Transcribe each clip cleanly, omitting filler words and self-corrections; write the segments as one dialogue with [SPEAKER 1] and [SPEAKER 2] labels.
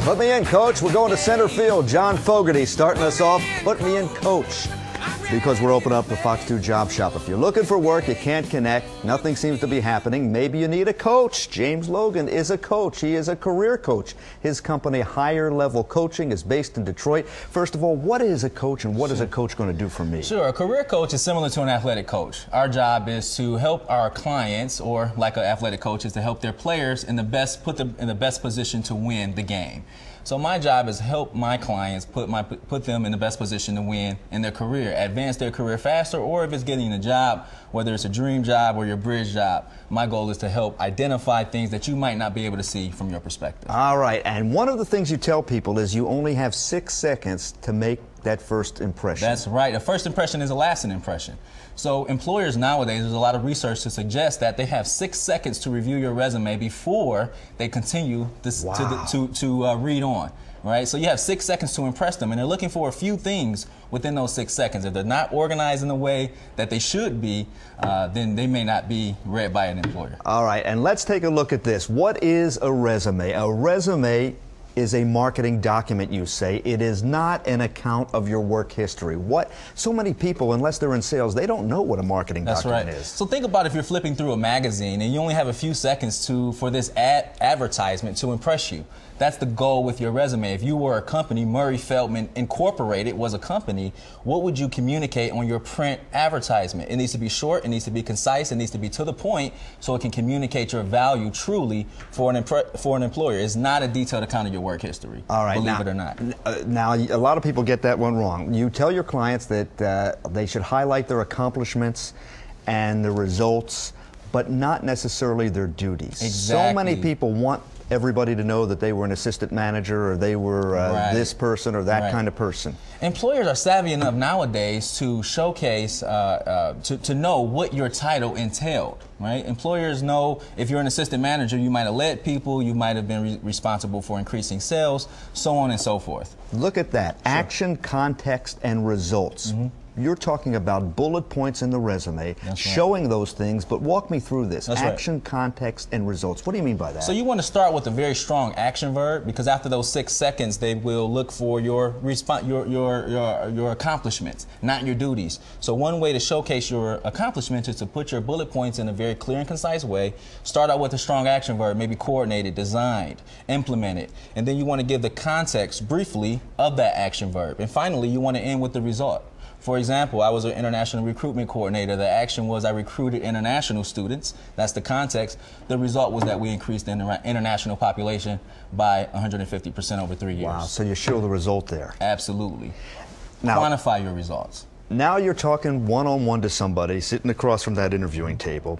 [SPEAKER 1] Put me in, coach. We're going to center field. John Fogerty starting us off. Put me in, coach. Because we're opening up the Fox 2 Job Shop. If you're looking for work, you can't connect, nothing seems to be happening, maybe you need a coach. James Logan is a coach. He is a career coach. His company, Higher Level Coaching, is based in Detroit. First of all, what is a coach and what is a coach going to do for me?
[SPEAKER 2] Sure. A career coach is similar to an athletic coach. Our job is to help our clients, or like an athletic coach, is to help their players put them in the best position to win the game. So my job is help my clients put them in the best position to win in their career, advance their career faster, or if it's getting a job, whether it's a dream job or your bridge job, my goal is to help identify things that you might not be able to see from your perspective.
[SPEAKER 1] All right, and one of the things you tell people is you only have 6 seconds to make that first impression.
[SPEAKER 2] That's right. A first impression is a lasting impression. So employers nowadays, there's a lot of research to suggest that they have 6 seconds to review your resume before they continue this, to read on. Right? So you have 6 seconds to impress them, and they're looking for a few things within those 6 seconds. If they're not organized in the way that they should be, then they may not be read by an employer. All
[SPEAKER 1] right, and let's take a look at this. What is a resume? A resume is a marketing document, you say. It is not an account of your work history. So many people, unless they're in sales, they don't know what a marketing document is.
[SPEAKER 2] So think about if you're flipping through a magazine and you only have a few seconds for this advertisement to impress you. That's the goal with your resume. If you were a company, Murray Feldman Incorporated was a company, what would you communicate on your print advertisement? It needs to be short, it needs to be concise, it needs to be to the point so it can communicate your value truly for an employer. It's not a detailed account of your work history,
[SPEAKER 1] all right,
[SPEAKER 2] believe it or not.
[SPEAKER 1] Now, a lot of people get that one wrong. You tell your clients that they should highlight their accomplishments and the results, but not necessarily their duties.
[SPEAKER 2] Exactly.
[SPEAKER 1] So many people want everybody to know that they were an assistant manager or they were this person or that kind of person.
[SPEAKER 2] Employers are savvy enough nowadays to showcase, to know what your title entailed, right? Employers know if you're an assistant manager, you might have led people, you might have been responsible for increasing sales, so on and so forth.
[SPEAKER 1] Look at that. Sure. Action, context, and results. Mm-hmm. You're talking about bullet points in the resume, showing those things, but walk me through this. Action, context, and results. What do you mean by that?
[SPEAKER 2] So you want to start with a very strong action verb, because after those 6 seconds, they will look for your accomplishments, not your duties. So one way to showcase your accomplishments is to put your bullet points in a very clear and concise way. Start out with a strong action verb, maybe coordinated, designed, implemented, and then you want to give the context briefly of that action verb. And finally, you want to end with the result. For example, I was an international recruitment coordinator. The action was I recruited international students. That's the context. The result was that we increased the international population by 150% over 3 years.
[SPEAKER 1] Wow, so you show the result there.
[SPEAKER 2] Absolutely.
[SPEAKER 1] Now,
[SPEAKER 2] quantify your results.
[SPEAKER 1] Now you're talking one-on-one to somebody sitting across from that interviewing table,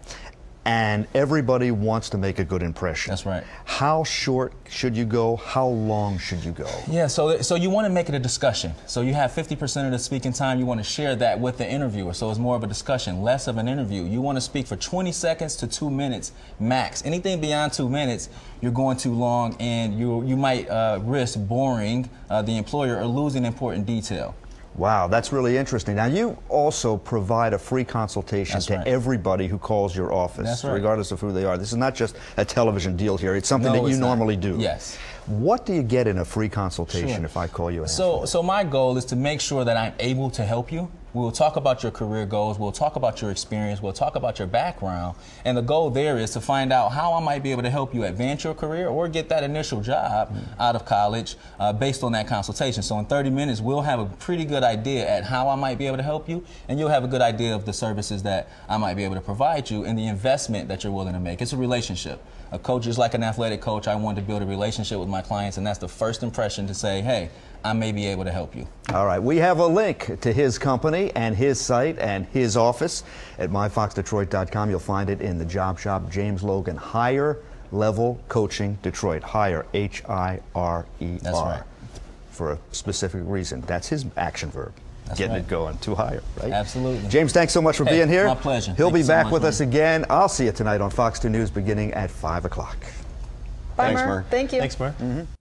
[SPEAKER 1] and everybody wants to make a good impression.
[SPEAKER 2] That's right.
[SPEAKER 1] How short should you go? How long should you go?
[SPEAKER 2] Yeah, so you want to make it a discussion. So you have 50% of the speaking time, you want to share that with the interviewer. So it's more of a discussion, less of an interview. You want to speak for 20 seconds to 2 minutes max. Anything beyond 2 minutes, you're going too long, and you might risk boring the employer or losing important detail.
[SPEAKER 1] Wow, that's really interesting. Now, you also provide a free consultation to everybody who calls your office, regardless of who they are. This is not just a television deal here. It's something that you normally do.
[SPEAKER 2] Yes.
[SPEAKER 1] What do you get in a free consultation if I call you?
[SPEAKER 2] So my goal is to make sure that I'm able to help you. We'll talk about your career goals, we'll talk about your experience, we'll talk about your background, and the goal there is to find out how I might be able to help you advance your career or get that initial job out of college based on that consultation. So in 30 minutes, we'll have a pretty good idea at how I might be able to help you, and you'll have a good idea of the services that I might be able to provide you and the investment that you're willing to make. It's a relationship. A coach is like an athletic coach. I want to build a relationship with my clients, and that's the first impression to say, hey, I may be able to help you.
[SPEAKER 1] All right, we have a link to his company and his site and his office at myfoxdetroit.com. You'll find it in the job shop. James Logan, Higher Level Coaching Detroit. Higher, H-I-R-E-R.
[SPEAKER 2] That's right.
[SPEAKER 1] For a specific reason. That's his action verb. Getting it going to higher, right?
[SPEAKER 2] Absolutely.
[SPEAKER 1] James, thanks so much for being here.
[SPEAKER 2] My pleasure.
[SPEAKER 1] He'll be back with us again. I'll see you tonight on Fox 2 News beginning at 5 o'clock.
[SPEAKER 3] Bye, Murray. Thank you.
[SPEAKER 2] Thanks, Murray.